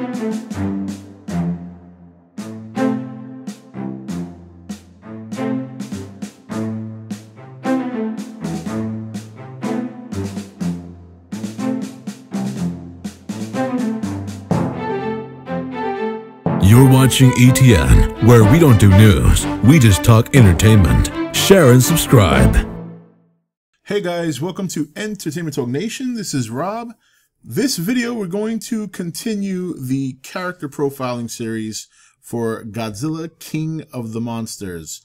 You're watching E.T.N, where we don't do news, we just talk entertainment. Share and subscribe. Hey guys, welcome to Entertainment Talk Nation. This is Rob. This video, we're going to continue the character profiling series for Godzilla, King of the Monsters.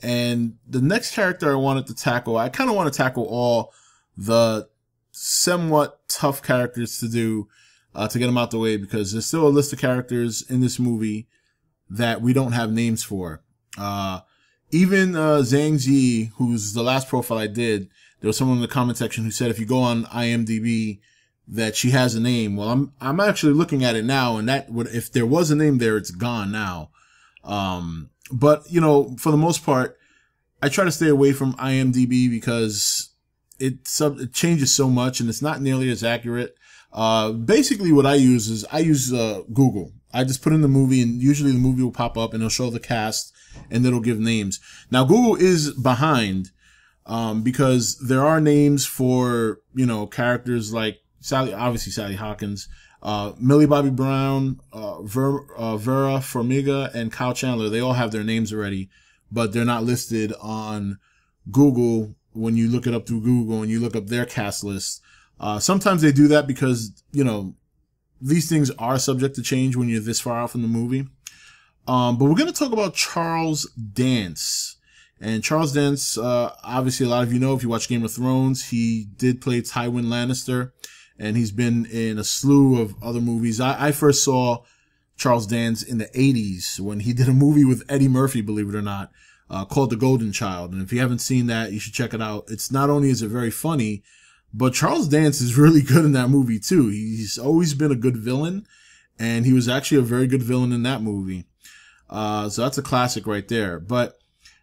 And the next character I wanted to tackle, I kind of want to tackle all the somewhat tough characters to do, to get them out the way, because there's still a list of characters in this movie that we don't have names for. Even Zhang Ji, who's the last profile I did, there was someone in the comment section who said if you go on IMDb that she has a name. Well, I'm actually looking at it now, and that would, if there was a name there, it's gone now. But you know, for the most part, I try to stay away from IMDb because it changes so much and it's not nearly as accurate. Basically what I use is Google. I just put in the movie and usually the movie will pop up and it'll show the cast and it'll give names. Now Google is behind, because there are names for, you know, characters like obviously Sally Hawkins, Millie Bobby Brown, Vera Farmiga, and Kyle Chandler. They all have their names already, but they're not listed on Google when you look it up through Google and you look up their cast list. Sometimes they do that because, you know, these things are subject to change when you're this far out from the movie. But we're going to talk about Charles Dance. And Charles Dance, obviously a lot of you know, if you watch Game of Thrones, he did play Tywin Lannister, and he's been in a slew of other movies. I first saw Charles Dance in the 80s when he did a movie with Eddie Murphy, believe it or not, called The Golden Child. And if you haven't seen that, you should check it out. It's not only is it very funny, but Charles Dance is really good in that movie too. He's always been a good villain, and he was actually a very good villain in that movie. So that's a classic right there. But,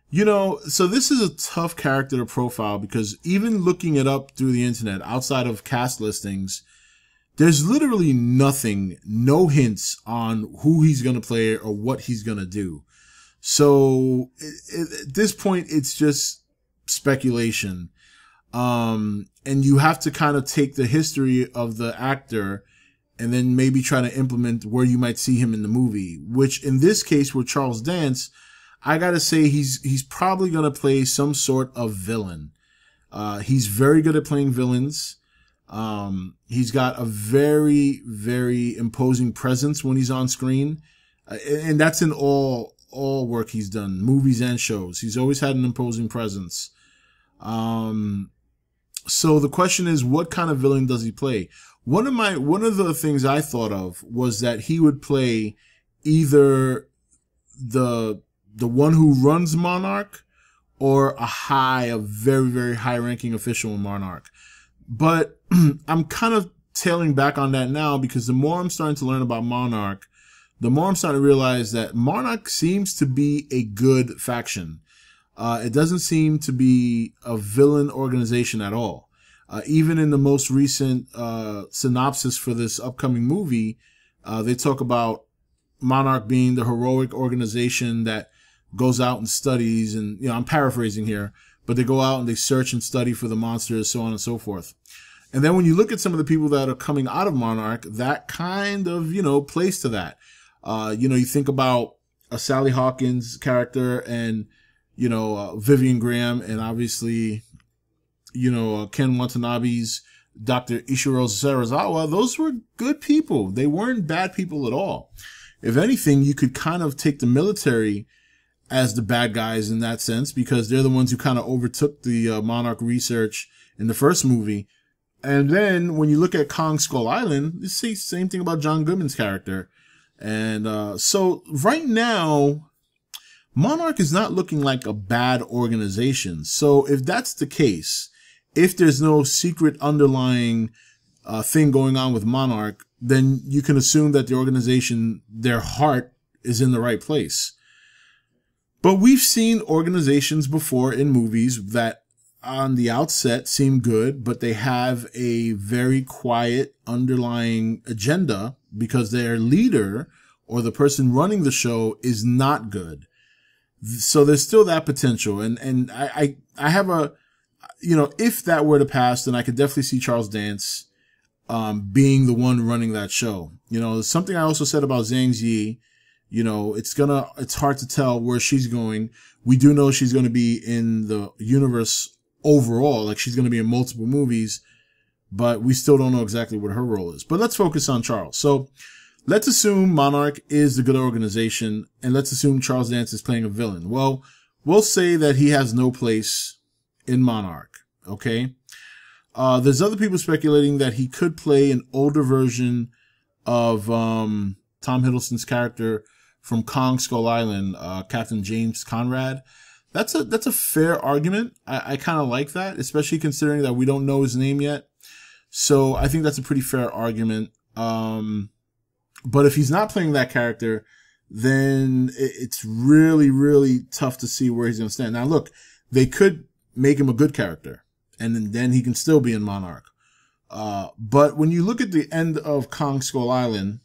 you know, so this is a tough character to profile because even looking it up through the internet, outside of cast listings, there's literally nothing, no hints on who he's going to play or what he's going to do. So at this point, it's just speculation. And you have to kind of take the history of the actor and then maybe try to implement where you might see him in the movie, which in this case with Charles Dance, I gotta say he's probably gonna play some sort of villain. He's very good at playing villains. He's got a very, very imposing presence when he's on screen. And that's in all work he's done, movies and shows. He's always had an imposing presence. So the question is, what kind of villain does he play? One of the things I thought of was that he would play either the one who runs Monarch or a very, very high ranking official in Monarch. But I'm kind of tailing back on that now because the more I'm starting to learn about Monarch, the more I'm starting to realize that Monarch seems to be a good faction. It doesn't seem to be a villain organization at all. Even in the most recent synopsis for this upcoming movie, they talk about Monarch being the heroic organization that goes out and studies, and, you know, I'm paraphrasing here, but they go out and they search and study for the monsters, so on and so forth. And then when you look at some of the people that are coming out of Monarch, that kind of, you know, plays to that. You know, you think about a Sally Hawkins character and, you know, Vivian Graham, and obviously, you know, Ken Watanabe's Dr. Ishiro Serizawa. Those were good people. They weren't bad people at all. If anything, you could kind of take the military as the bad guys in that sense, because they're the ones who kind of overtook the Monarch research in the first movie. And then when you look at Kong Skull Island, you see the same thing about John Goodman's character. And so right now, Monarch is not looking like a bad organization. So if that's the case, if there's no secret underlying thing going on with Monarch, then you can assume that the organization, their heart is in the right place. But we've seen organizations before in movies that on the outset seem good, but they have a very quiet underlying agenda because their leader or the person running the show is not good. So there's still that potential. And I have a, you know, if that were to pass, then I could definitely see Charles Dance, being the one running that show. You know, something I also said about Zhang Ziyi, you know, it's hard to tell where she's going. We do know she's going to be in the universe overall, like she's going to be in multiple movies, but we still don't know exactly what her role is. But let's focus on Charles. So let's assume Monarch is the good organization, and let's assume Charles Dance is playing a villain. Well, we'll say that he has no place in Monarch, okay? There's other people speculating that he could play an older version of Tom Hiddleston's character from Kong Skull Island, Captain James Conrad. That's a fair argument. I kind of like that, especially considering that we don't know his name yet. So I think that's a pretty fair argument. But if he's not playing that character, then it's really, really tough to see where he's going to stand. Now, look, they could make him a good character, and then he can still be in Monarch. But when you look at the end of Kong Skull Island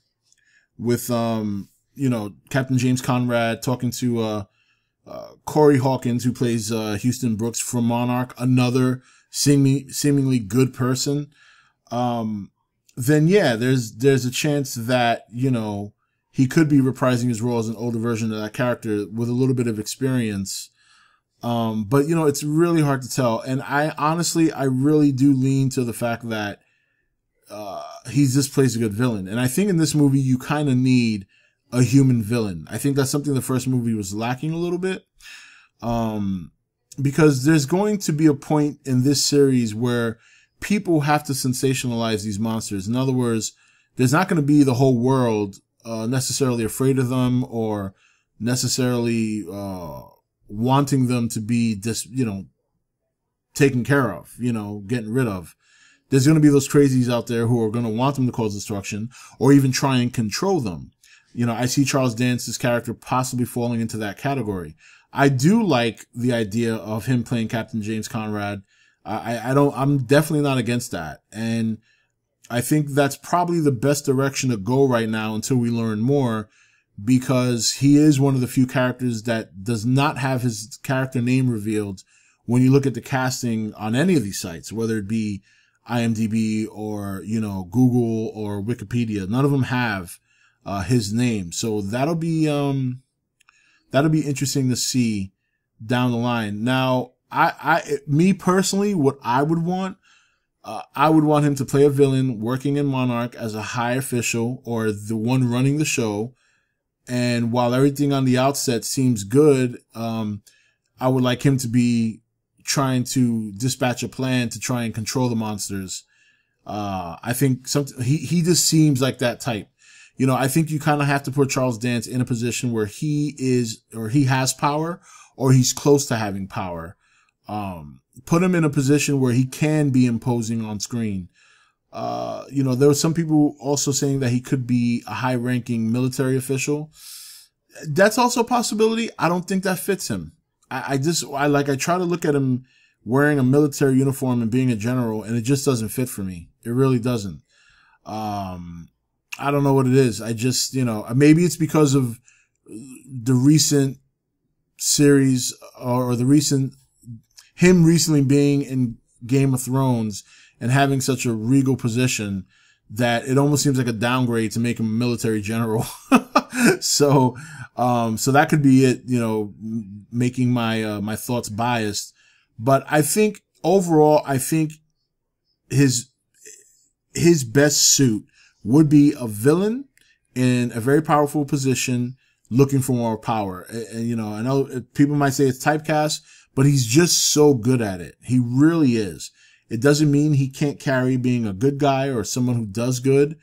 with, you know, Captain James Conrad talking to Corey Hawkins, who plays Houston Brooks from Monarch, another seemingly good person, then yeah, there's a chance that, you know, he could be reprising his role as an older version of that character with a little bit of experience. But you know, it's really hard to tell. And I really do lean to the fact that, he just plays a good villain. And I think in this movie, you kind of need a human villain. I think that's something the first movie was lacking a little bit. Because there's going to be a point in this series where people have to sensationalize these monsters. In other words, there's not going to be the whole world, necessarily afraid of them or necessarily, wanting them to be you know, taken care of, you know, getting rid of. There's going to be those crazies out there who are going to want them to cause destruction or even try and control them. You know, I see Charles Dance's character possibly falling into that category. I do like the idea of him playing Captain James Conrad. I'm definitely not against that. And I think that's probably the best direction to go right now until we learn more, because he is one of the few characters that does not have his character name revealed when you look at the casting on any of these sites, whether it be IMDb or, you know, Google or Wikipedia. None of them have his name. So that'll be interesting to see down the line. Now, me personally, what I would want him to play a villain working in Monarch as a high official or the one running the show. And while everything on the outset seems good, I would like him to be trying to dispatch a plan to try and control the monsters. I think he just seems like that type. You know, I think you kind of have to put Charles Dance in a position where he has power or he's close to having power. Put him in a position where he can be imposing on screen. You know, there were some people also saying that he could be a high ranking military official. That's also a possibility. I don't think that fits him. I try to look at him wearing a military uniform and being a general, and it just doesn't fit for me. It really doesn't. I don't know what it is. I just, you know, maybe it's because of the recent series or him recently being in Game of Thrones and having such a regal position that it almost seems like a downgrade to make him a military general. So that could be it, you know, making my thoughts biased. But I think overall, his best suit would be a villain in a very powerful position looking for more power. And, you know, I know people might say it's typecast, but he's just so good at it. He really is. It doesn't mean he can't carry being a good guy or someone who does good,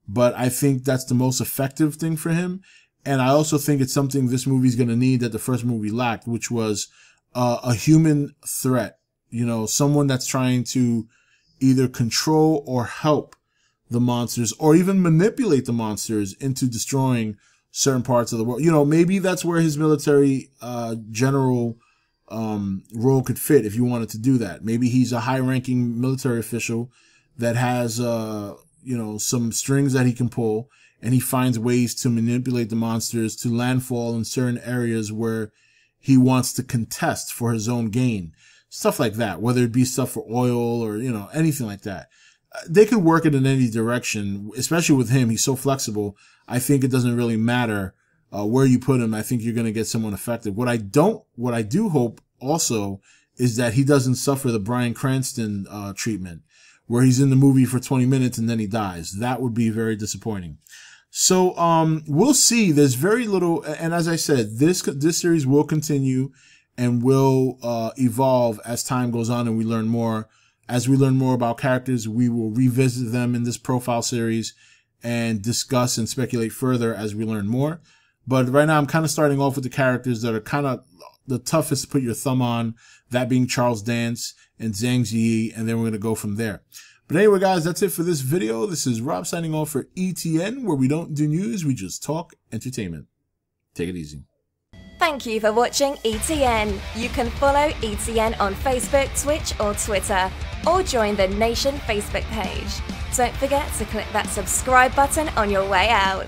but I think that's the most effective thing for him. And I also think it's something this movie's going to need that the first movie lacked, which was a human threat. You know, someone that's trying to either control or help the monsters or even manipulate the monsters into destroying certain parts of the world. You know, maybe that's where his military general role could fit if you wanted to do that. Maybe he's a high-ranking military official that has, you know, some strings that he can pull, and he finds ways to manipulate the monsters to landfall in certain areas where he wants to contest for his own gain. Stuff like that, whether it be stuff for oil or, you know, anything like that. They could work it in any direction, especially with him. He's so flexible. I think it doesn't really matter where you put him. I think you're going to get someone effective. What I do hope also is that he doesn't suffer the Bryan Cranston treatment, where he's in the movie for 20 minutes and then he dies. That would be very disappointing. So we'll see. There's very little, and as I said, this series will continue and will evolve as time goes on and we learn more. As we learn more about characters, we will revisit them in this profile series and discuss and speculate further as we learn more. But right now, I'm kind of starting off with the characters that are kind of the toughest to put your thumb on, that being Charles Dance and Zhang Ziyi, and then we're going to go from there. But anyway, guys, that's it for this video. This is Rob signing off for E.T.N, where we don't do news, we just talk entertainment. Take it easy. Thank you for watching E.T.N. You can follow E.T.N on Facebook, Twitch or Twitter, or join the Nation Facebook page. Don't forget to click that subscribe button on your way out.